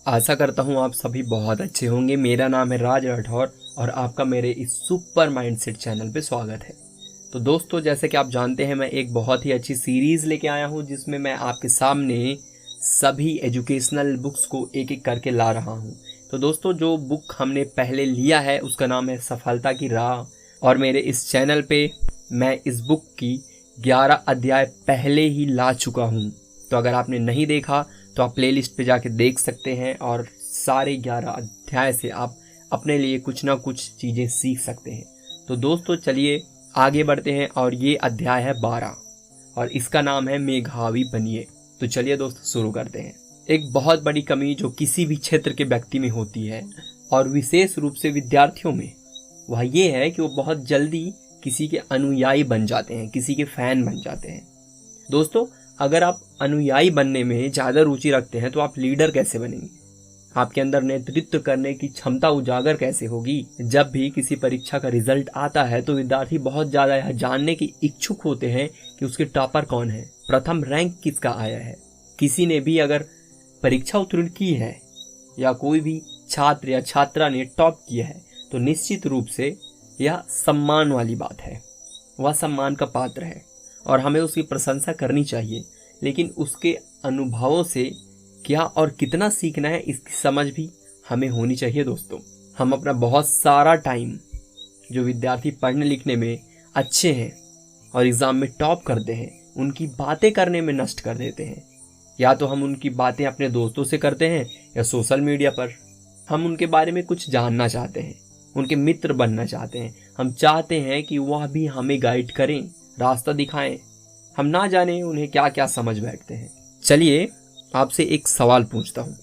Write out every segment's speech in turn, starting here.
आशा करता हूँ आप सभी बहुत अच्छे होंगे। मेरा नाम है राज राठौर और आपका मेरे इस सुपर माइंडसेट चैनल पे स्वागत है। तो दोस्तों, जैसे कि आप जानते हैं, मैं एक बहुत ही अच्छी सीरीज़ लेके आया हूँ जिसमें मैं आपके सामने सभी एजुकेशनल बुक्स को एक एक करके ला रहा हूँ। तो दोस्तों, जो बुक हमने पहले लिया है उसका नाम है सफलता की राह, और मेरे इस चैनल पे मैं इस बुक की 11 अध्याय पहले ही ला चुका हूँ। तो अगर आपने नहीं देखा तो आप प्लेलिस्ट पे जाके देख सकते हैं और सारे 11 अध्याय से आप अपने लिए कुछ ना कुछ चीज़ें सीख सकते हैं। तो दोस्तों, चलिए आगे बढ़ते हैं और ये अध्याय है 12 और इसका नाम है मेधावी बनिए। तो चलिए दोस्तों, शुरू करते हैं। एक बहुत बड़ी कमी जो किसी भी क्षेत्र के व्यक्ति में होती है और विशेष रूप से विद्यार्थियों में, वह ये है कि वो बहुत जल्दी किसी के अनुयायी बन जाते हैं, किसी के फैन बन जाते हैं। दोस्तों, अगर आप अनुयायी बनने में ज़्यादा रुचि रखते हैं तो आप लीडर कैसे बनेंगे? आपके अंदर नेतृत्व करने की क्षमता उजागर कैसे होगी? जब भी किसी परीक्षा का रिजल्ट आता है तो विद्यार्थी बहुत ज़्यादा यह जानने की इच्छुक होते हैं कि उसके टॉपर कौन है, प्रथम रैंक किसका आया है। किसी ने भी अगर परीक्षा उत्तीर्ण की है या कोई भी छात्र या छात्रा ने टॉप किया है तो निश्चित रूप से यह सम्मान वाली बात है, वह सम्मान का पात्र है और हमें उसकी प्रशंसा करनी चाहिए। लेकिन उसके अनुभवों से क्या और कितना सीखना है इसकी समझ भी हमें होनी चाहिए। दोस्तों, हम अपना बहुत सारा टाइम जो विद्यार्थी पढ़ने लिखने में अच्छे हैं और एग्ज़ाम में टॉप करते हैं उनकी बातें करने में नष्ट कर देते हैं। या तो हम उनकी बातें अपने दोस्तों से करते हैं या सोशल मीडिया पर। हम उनके बारे में कुछ जानना चाहते हैं, उनके मित्र बनना चाहते हैं। हम चाहते हैं कि वह भी हमें गाइड करें, रास्ता दिखाएं। हम ना जाने उन्हें क्या क्या समझ बैठते हैं। चलिए आपसे एक सवाल पूछता हूँ,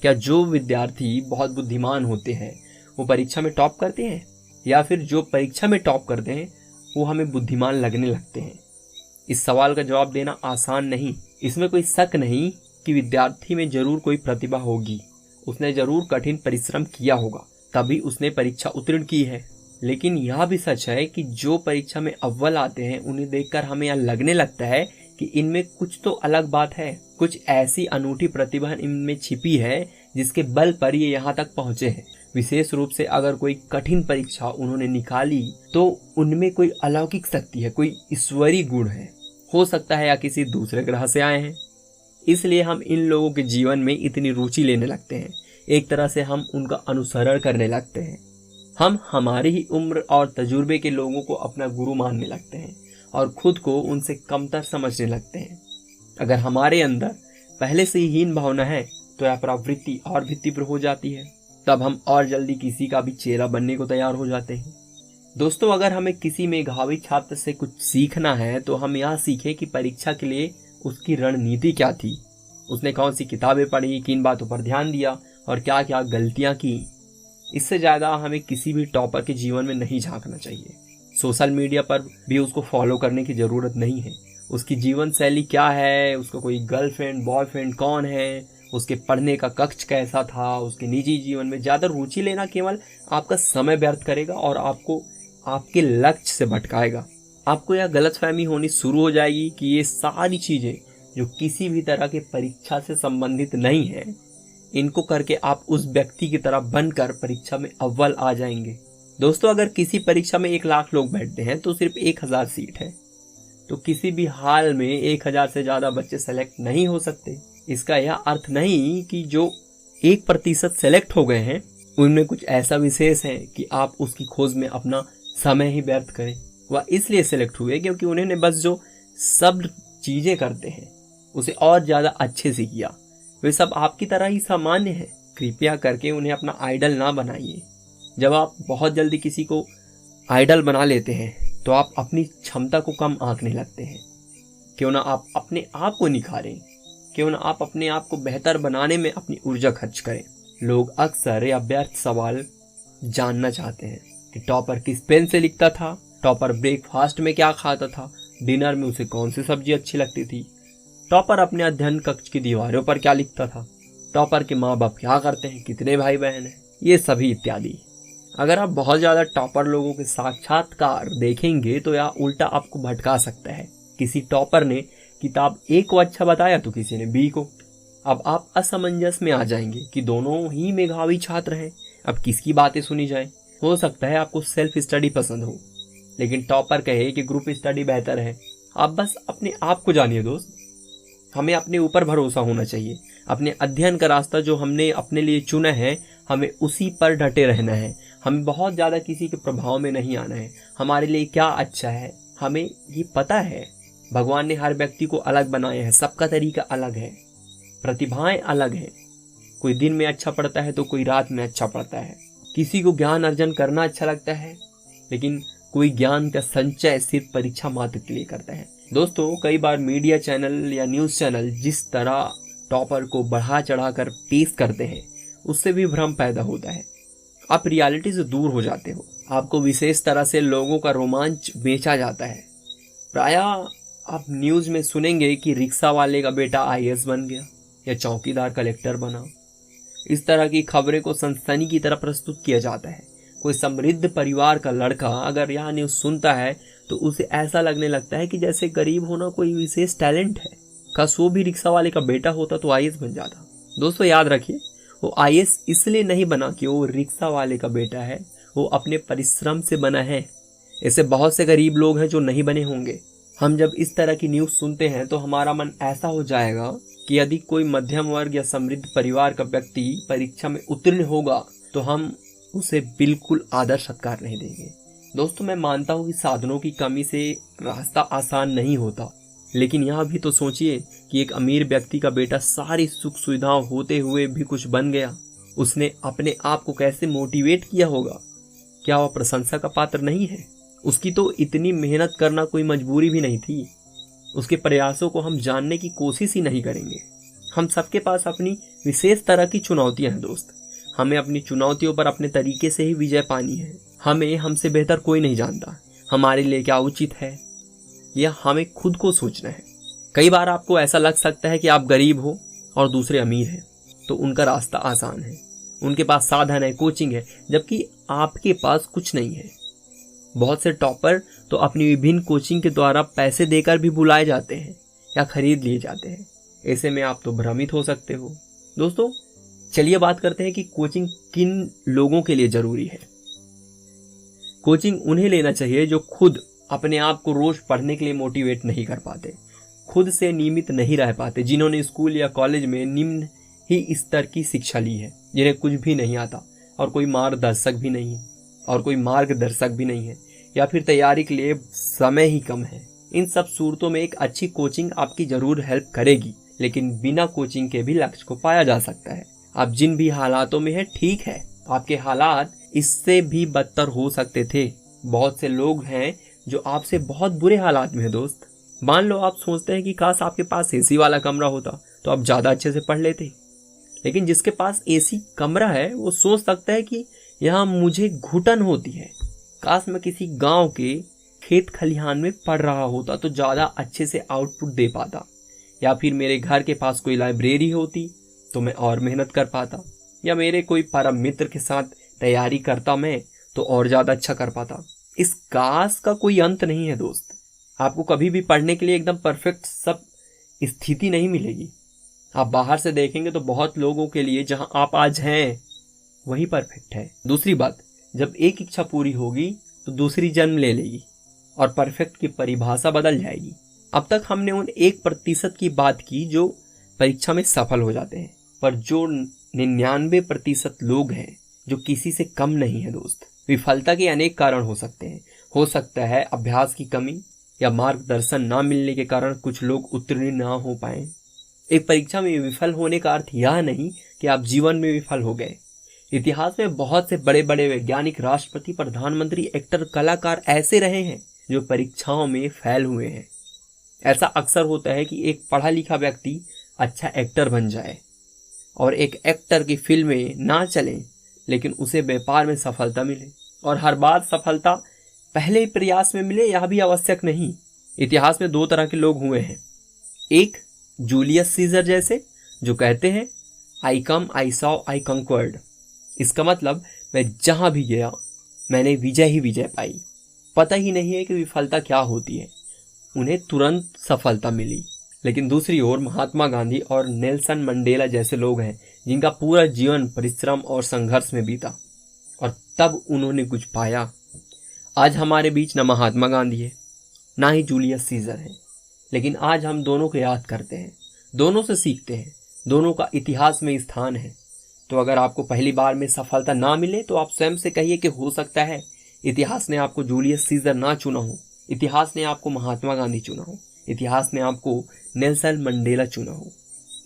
क्या जो विद्यार्थी बहुत बुद्धिमान होते हैं वो परीक्षा में टॉप करते हैं, या फिर जो परीक्षा में टॉप करते हैं वो हमें बुद्धिमान लगने लगते हैं? इस सवाल का जवाब देना आसान नहीं। इसमें कोई शक नहीं कि विद्यार्थी में जरूर कोई प्रतिभा होगी, उसने जरूर कठिन परिश्रम किया होगा, तभी उसने परीक्षा उत्तीर्ण की है। लेकिन यह भी सच है कि जो परीक्षा में अव्वल आते हैं उन्हें देखकर हमें यह लगने लगता है कि इनमें कुछ तो अलग बात है, कुछ ऐसी अनूठी प्रतिभा इनमें छिपी है जिसके बल पर ये यहाँ तक पहुँचे हैं। विशेष रूप से अगर कोई कठिन परीक्षा उन्होंने निकाली तो उनमें कोई अलौकिक शक्ति है, कोई ईश्वरीय गुण है, हो सकता है या किसी दूसरे ग्रह से आए हैं। इसलिए हम इन लोगों के जीवन में इतनी रुचि लेने लगते हैं। एक तरह से हम उनका अनुसरण करने लगते हैं। हम हमारी ही उम्र और तजुर्बे के लोगों को अपना गुरु मानने लगते हैं और खुद को उनसे कमतर समझने लगते हैं। अगर हमारे अंदर पहले से ही हीन भावना है तो यह प्रवृत्ति और भी तीव्र हो जाती है। तब हम और जल्दी किसी का भी चेला बनने को तैयार हो जाते हैं। दोस्तों, अगर हमें किसी मेधावी छात्र से कुछ सीखना है तो हम यह सीखें कि परीक्षा के लिए उसकी रणनीति क्या थी, उसने कौन सी किताबें पढ़ी, किन बातों पर ध्यान दिया और क्या क्या गलतियां की। इससे ज़्यादा हमें किसी भी टॉपर के जीवन में नहीं झांकना चाहिए। सोशल मीडिया पर भी उसको फॉलो करने की ज़रूरत नहीं है। उसकी जीवन शैली क्या है, उसका कोई गर्लफ्रेंड बॉयफ्रेंड कौन है, उसके पढ़ने का कक्ष कैसा था, उसके निजी जीवन में ज़्यादा रुचि लेना केवल आपका समय व्यर्थ करेगा और आपको आपके लक्ष्य से भटकाएगा। आपको यह गलतफहमी होनी शुरू हो जाएगी कि ये सारी चीज़ें जो किसी भी तरह के परीक्षा से संबंधित नहीं है, इनको करके आप उस व्यक्ति की तरह बनकर परीक्षा में अव्वल आ जाएंगे। दोस्तों, अगर किसी परीक्षा में 1 लाख लोग बैठते हैं तो सिर्फ 1000 सीट है, तो किसी भी हाल में 1000 से ज़्यादा बच्चे सेलेक्ट नहीं हो सकते। इसका यह अर्थ नहीं कि जो 1% सेलेक्ट हो गए हैं उनमें कुछ ऐसा विशेष है कि आप उसकी खोज में अपना समय ही व्यर्थ करें। वह इसलिए सेलेक्ट हुए क्योंकि उन्होंने बस जो सब चीज़ें करते हैं उसे और ज़्यादा अच्छे से किया। वे सब आपकी तरह ही सामान्य हैं। कृपया करके उन्हें अपना आइडल ना बनाइए। जब आप बहुत जल्दी किसी को आइडल बना लेते हैं तो आप अपनी क्षमता को कम आंकने लगते हैं। क्यों ना आप अपने आप को निखारें, क्यों ना आप अपने आप को बेहतर बनाने में अपनी ऊर्जा खर्च करें। लोग अक्सर यह व्यर्थ सवाल जानना चाहते हैं कि टॉपर किस पेन से लिखता था, टॉपर ब्रेकफास्ट में क्या खाता था, डिनर में उसे कौन सी सब्जी अच्छी लगती थी, टॉपर अपने अध्ययन कक्ष की दीवारों पर क्या लिखता था, टॉपर के माँ बाप क्या करते हैं, कितने भाई बहन हैं, ये सभी इत्यादि। अगर आप बहुत ज़्यादा टॉपर लोगों के साक्षात्कार देखेंगे तो यह उल्टा आपको भटका सकता है। किसी टॉपर ने किताब ए को अच्छा बताया तो किसी ने बी को, अब आप असमंजस में आ जाएंगे कि दोनों ही मेधावी छात्र हैं, अब किसकी बातें सुनी जाए। हो सकता है आपको सेल्फ स्टडी पसंद हो, लेकिन टॉपर कहे कि ग्रुप स्टडी बेहतर है। आप बस अपने आप को जानिए दोस्त। हमें अपने ऊपर भरोसा होना चाहिए। अपने अध्ययन का रास्ता जो हमने अपने लिए चुना है, हमें उसी पर डटे रहना है। हमें बहुत ज़्यादा किसी के प्रभाव में नहीं आना है। हमारे लिए क्या अच्छा है हमें ये पता है। भगवान ने हर व्यक्ति को अलग बनाया है, सबका तरीका अलग है, प्रतिभाएं अलग हैं। कोई दिन में अच्छा पढ़ता है तो कोई रात में अच्छा पढ़ता है। किसी को ज्ञान अर्जन करना अच्छा लगता है, लेकिन कोई ज्ञान का संचय सिर्फ परीक्षा मात्र के लिए करता है। दोस्तों, कई बार मीडिया चैनल या न्यूज़ चैनल जिस तरह टॉपर को बढ़ा चढ़ाकर पेश करते हैं, उससे भी भ्रम पैदा होता है। आप रियलिटी से दूर हो जाते हो। आपको विशेष तरह से लोगों का रोमांच बेचा जाता है। प्रायः आप न्यूज़ में सुनेंगे कि रिक्शा वाले का बेटा आईएएस बन गया या चौकीदार कलेक्टर बना। इस तरह की खबरें को सनसनी की तरह प्रस्तुत किया जाता है। कोई समृद्ध परिवार का लड़का अगर यह न्यूज़ सुनता है तो उसे ऐसा लगने लगता है कि जैसे गरीब होना कोई विशेष टैलेंट है। काश वो भी रिक्शा वाले का बेटा होता तो आईएएस बन जाता। दोस्तों, याद रखिए, वो आईएएस इसलिए नहीं बना कि वो रिक्शा वाले का बेटा है, वो अपने परिश्रम से बना है। ऐसे बहुत से गरीब लोग हैं जो नहीं बने होंगे। हम जब इस तरह की न्यूज़ सुनते हैं तो हमारा मन ऐसा हो जाएगा कि यदि कोई मध्यम वर्ग या समृद्ध परिवार का व्यक्ति परीक्षा में उत्तीर्ण होगा तो हम उसे बिल्कुल आदर सत्कार नहीं देंगे। दोस्तों, मैं मानता हूँ कि साधनों की कमी से रास्ता आसान नहीं होता, लेकिन यह भी तो सोचिए कि एक अमीर व्यक्ति का बेटा सारी सुख सुविधाएं होते हुए भी कुछ बन गया। उसने अपने आप को कैसे मोटिवेट किया होगा? क्या वह प्रशंसा का पात्र नहीं है? उसकी तो इतनी मेहनत करना कोई मजबूरी भी नहीं थी। उसके प्रयासों को हम जानने की कोशिश ही नहीं करेंगे। हम सबके पास अपनी विशेष तरह की चुनौतियां हैं दोस्त। हमें अपनी चुनौतियों पर अपने तरीके से ही विजय पानी है। हमें हमसे बेहतर कोई नहीं जानता। हमारे लिए क्या उचित है यह हमें खुद को सोचना है। कई बार आपको ऐसा लग सकता है कि आप गरीब हो और दूसरे अमीर हैं, तो उनका रास्ता आसान है, उनके पास साधन है, कोचिंग है, जबकि आपके पास कुछ नहीं है। बहुत से टॉपर तो अपनी विभिन्न कोचिंग के द्वारा पैसे देकर भी बुलाए जाते हैं या खरीद लिए जाते हैं। ऐसे में आप तो भ्रमित हो सकते हो। दोस्तों, चलिए बात करते हैं कि कोचिंग किन लोगों के लिए जरूरी है। कोचिंग उन्हें लेना चाहिए जो खुद अपने आप को रोज पढ़ने के लिए मोटिवेट नहीं कर पाते, खुद से नियमित नहीं रह पाते, जिन्होंने स्कूल या कॉलेज में निम्न ही स्तर की शिक्षा ली है, जिन्हें कुछ भी नहीं आता और कोई मार्गदर्शक भी नहीं है या फिर तैयारी के लिए समय ही कम है। इन सब सूरतों में एक अच्छी कोचिंग आपकी जरूर हेल्प करेगी, लेकिन बिना कोचिंग के भी लक्ष्य को पाया जा सकता है। आप जिन भी हालातों में हैं, ठीक है, आपके हालात इससे भी बदतर हो सकते थे। बहुत से लोग हैं जो आपसे बहुत बुरे हालात में है दोस्त। मान लो आप सोचते हैं कि काश आपके पास एसी वाला कमरा होता तो आप ज़्यादा अच्छे से पढ़ लेते, लेकिन जिसके पास एसी कमरा है वो सोच सकता है कि यहाँ मुझे घुटन होती है। काश मैं किसी गांव के खेत खलिहान में पढ़ रहा होता तो ज़्यादा अच्छे से आउटपुट दे पाता, या फिर मेरे घर के पास कोई लाइब्रेरी होती तो मैं और मेहनत कर पाता, या मेरे कोई परम मित्र के साथ तैयारी करता मैं तो और ज़्यादा अच्छा कर पाता। इस काश का कोई अंत नहीं है दोस्त। आपको कभी भी पढ़ने के लिए एकदम परफेक्ट सब स्थिति नहीं मिलेगी। आप बाहर से देखेंगे तो बहुत लोगों के लिए जहां आप आज हैं वही परफेक्ट है। दूसरी बात, जब एक इच्छा पूरी होगी तो दूसरी जन्म ले लेगी और परफेक्ट की परिभाषा बदल जाएगी। अब तक हमने उन 1% की बात की जो परीक्षा में सफल हो जाते हैं, पर जो 99% लोग हैं जो किसी से कम नहीं है दोस्त। विफलता के अनेक कारण हो सकते हैं। हो सकता है अभ्यास की कमी या मार्गदर्शन ना मिलने के कारण कुछ लोग उत्तीर्ण ना हो पाए। एक परीक्षा में विफल होने का अर्थ यह नहीं कि आप जीवन में विफल हो गए। इतिहास में बहुत से बड़े बड़े वैज्ञानिक, राष्ट्रपति, प्रधानमंत्री, एक्टर, कलाकार ऐसे रहे हैं जो परीक्षाओं में फेल हुए हैं। ऐसा अक्सर होता है कि एक पढ़ा लिखा व्यक्ति अच्छा एक्टर बन जाए और एक एक्टर की फिल्में ना चलें, लेकिन उसे व्यापार में सफलता मिले, और हर बार सफलता पहले प्रयास में मिले यह भी आवश्यक नहीं। इतिहास में 2 तरह के लोग हुए हैं। एक जूलियस सीजर जैसे, जो कहते हैं आई कम, आई सॉ, आई कंक्वर्ड। इसका मतलब मैं जहां भी गया मैंने विजय ही विजय पाई। पता ही नहीं है कि विफलता क्या होती है, उन्हें तुरंत सफलता मिली। लेकिन दूसरी ओर महात्मा गांधी और नेल्सन मंडेला जैसे लोग हैं जिनका पूरा जीवन परिश्रम और संघर्ष में बीता और तब उन्होंने कुछ पाया। आज हमारे बीच न महात्मा गांधी है, ना ही जूलियस सीजर है, लेकिन आज हम दोनों को याद करते हैं, दोनों से सीखते हैं, दोनों का इतिहास में स्थान है। तो अगर आपको पहली बार में सफलता ना मिले तो आप स्वयं से कहिए कि हो सकता है इतिहास ने आपको जूलियस सीजर ना चुना हो, इतिहास ने आपको महात्मा गांधी चुना हो, इतिहास ने आपको नेल्सन मंडेला चुना हो।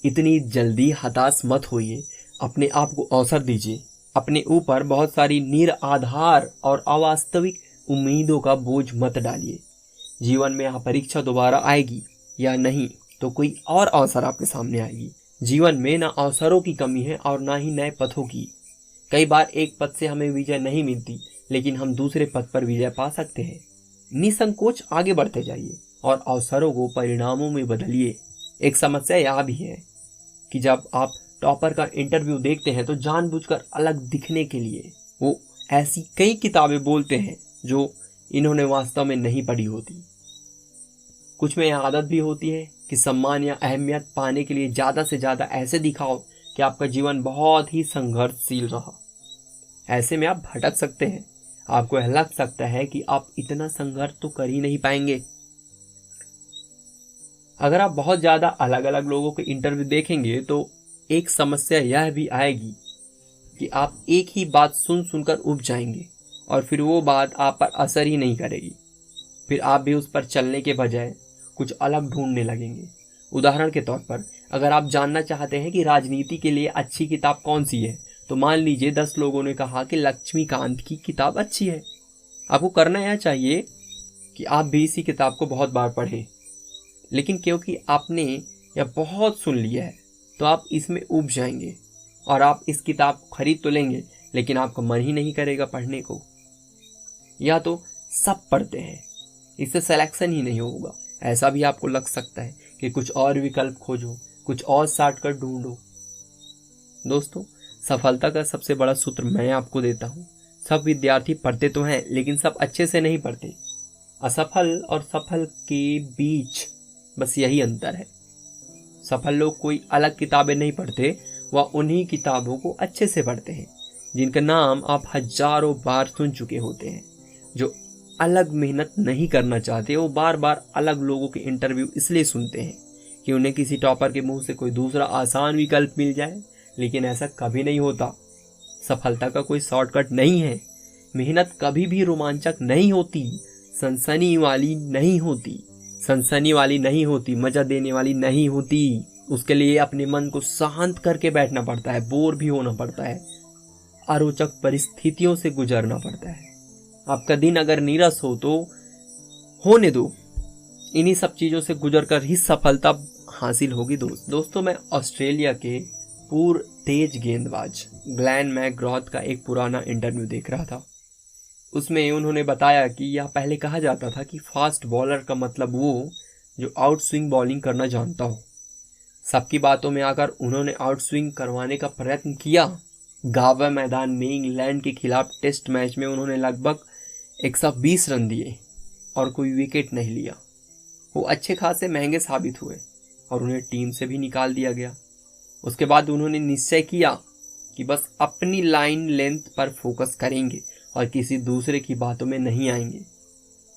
इतनी जल्दी हताश मत होइए, अपने आप को अवसर दीजिए, अपने ऊपर बहुत सारी निराधार और अवास्तविक उम्मीदों का बोझ मत डालिए। जीवन में यह परीक्षा दोबारा आएगी या नहीं तो कोई और अवसर आपके सामने आएगी। जीवन में ना अवसरों की कमी है और ना ही नए पथों की। कई बार एक पथ से हमें विजय नहीं मिलती, लेकिन हम दूसरे पथ पर विजय पा सकते हैं। निसंकोच आगे बढ़ते जाइए और अवसरों को परिणामों में बदलिए। एक समस्या यह भी है कि जब आप टॉपर का इंटरव्यू देखते हैं तो जानबूझकर अलग दिखने के लिए वो ऐसी कई किताबें बोलते हैं जो इन्होंने वास्तव में नहीं पढ़ी होती। कुछ में यह आदत भी होती है कि सम्मान या अहमियत पाने के लिए ज़्यादा से ज़्यादा ऐसे दिखाओ कि आपका जीवन बहुत ही संघर्षशील रहा। ऐसे में आप भटक सकते हैं, आपको यह लग सकता है कि आप इतना संघर्ष तो कर ही नहीं पाएंगे। अगर आप बहुत ज़्यादा अलग अलग लोगों के इंटरव्यू देखेंगे तो एक समस्या यह भी आएगी कि आप एक ही बात सुन सुनकर उब जाएंगे और फिर वो बात आप पर असर ही नहीं करेगी। फिर आप भी उस पर चलने के बजाय कुछ अलग ढूंढने लगेंगे। उदाहरण के तौर पर अगर आप जानना चाहते हैं कि राजनीति के लिए अच्छी किताब कौन सी है तो मान लीजिए 10 लोगों ने कहा कि लक्ष्मीकांत की किताब अच्छी है। आपको करना यह चाहिए कि आप भी इसी किताब को बहुत बार पढ़ें, लेकिन क्योंकि आपने यह बहुत सुन लिया है तो आप इसमें उब जाएंगे और आप इस किताब को खरीद तो लेंगे लेकिन आपका मन ही नहीं करेगा पढ़ने को। या तो सब पढ़ते हैं, इससे सिलेक्शन ही नहीं होगा। ऐसा भी आपको लग सकता है कि कुछ और विकल्प खोजो, कुछ और शॉर्टकट ढूंढो। दोस्तों, सफलता का सबसे बड़ा सूत्र मैं आपको देता हूँ। सब विद्यार्थी पढ़ते तो हैं लेकिन सब अच्छे से नहीं पढ़ते। असफल और सफल के बीच बस यही अंतर है। सफल लोग कोई अलग किताबें नहीं पढ़ते, वह उन्हीं किताबों को अच्छे से पढ़ते हैं जिनका नाम आप हजारों बार सुन चुके होते हैं। जो अलग मेहनत नहीं करना चाहते वो बार बार अलग लोगों के इंटरव्यू इसलिए सुनते हैं कि उन्हें किसी टॉपर के मुंह से कोई दूसरा आसान विकल्प मिल जाए, लेकिन ऐसा कभी नहीं होता। सफलता का कोई शॉर्टकट नहीं है। मेहनत कभी भी रोमांचक नहीं होती, सनसनी वाली नहीं होती, मजा देने वाली नहीं होती। उसके लिए अपने मन को शांत करके बैठना पड़ता है, बोर भी होना पड़ता है, अरोचक परिस्थितियों से गुजरना पड़ता है। आपका दिन अगर नीरस हो तो होने दो, इन्हीं सब चीज़ों से गुजरकर ही सफलता हासिल होगी। दोस्तों, मैं ऑस्ट्रेलिया के पूर्व तेज गेंदबाज ग्लेन मैकग्रॉथ का एक पुराना इंटरव्यू देख रहा था। उसमें उन्होंने बताया कि यह पहले कहा जाता था कि फास्ट बॉलर का मतलब वो जो आउट स्विंग बॉलिंग करना जानता हो। सबकी बातों में आकर उन्होंने आउट स्विंग करवाने का प्रयत्न किया। गावा मैदान में इंग्लैंड के खिलाफ टेस्ट मैच में उन्होंने लगभग 120 रन दिए और कोई विकेट नहीं लिया। वो अच्छे खासे महंगे साबित हुए और उन्हें टीम से भी निकाल दिया गया। उसके बाद उन्होंने निश्चय किया कि बस अपनी लाइन लेंथ पर फोकस करेंगे और किसी दूसरे की बातों में नहीं आएंगे।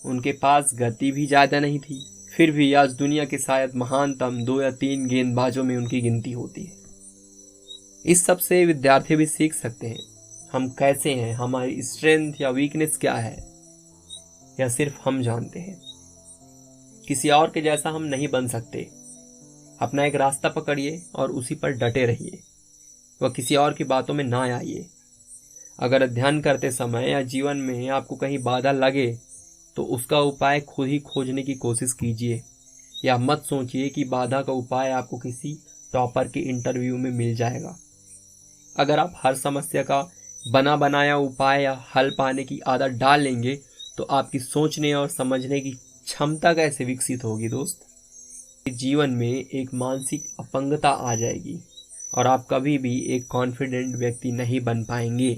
उनके पास गति भी ज़्यादा नहीं थी, फिर भी आज दुनिया के शायद महानतम 2 या 3 गेंदबाजों में उनकी गिनती होती है। इस सब से विद्यार्थी भी सीख सकते हैं हम कैसे हैं, हमारी स्ट्रेंथ या वीकनेस क्या है, या सिर्फ हम जानते हैं। किसी और के जैसा हम नहीं बन सकते। अपना एक रास्ता पकड़िए और उसी पर डटे रहिए, वह किसी और की बातों में ना आइए। अगर अध्ययन करते समय या जीवन में आपको कहीं बाधा लगे तो उसका उपाय खुद ही खोजने की कोशिश कीजिए, या मत सोचिए कि बाधा का उपाय आपको किसी टॉपर के इंटरव्यू में मिल जाएगा। अगर आप हर समस्या का बना बनाया उपाय या हल पाने की आदत डाल लेंगे तो आपकी सोचने और समझने की क्षमता कैसे विकसित होगी दोस्त। जीवन में एक मानसिक अपंगता आ जाएगी और आप कभी भी एक कॉन्फिडेंट व्यक्ति नहीं बन पाएंगे।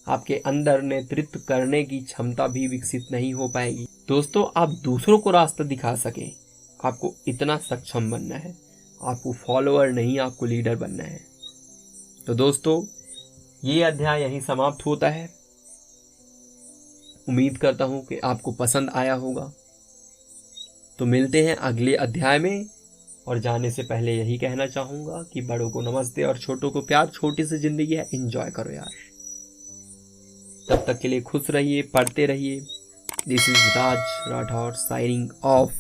आपके अंदर नेतृत्व करने की क्षमता भी विकसित नहीं हो पाएगी। दोस्तों, आप दूसरों को रास्ता दिखा सकें, आपको इतना सक्षम बनना है। आपको फॉलोअर नहीं, आपको लीडर बनना है। तो दोस्तों, ये अध्याय यहीं समाप्त होता है। उम्मीद करता हूं कि आपको पसंद आया होगा। तो मिलते हैं अगले अध्याय में। और जाने से पहले यही कहना चाहूंगा कि बड़ों को नमस्ते और छोटों को प्यार। छोटी सी जिंदगी है, एंजॉय करो यार। तब तक के लिए खुश रहिए, पढ़ते रहिए। This is Raj Rathore signing off.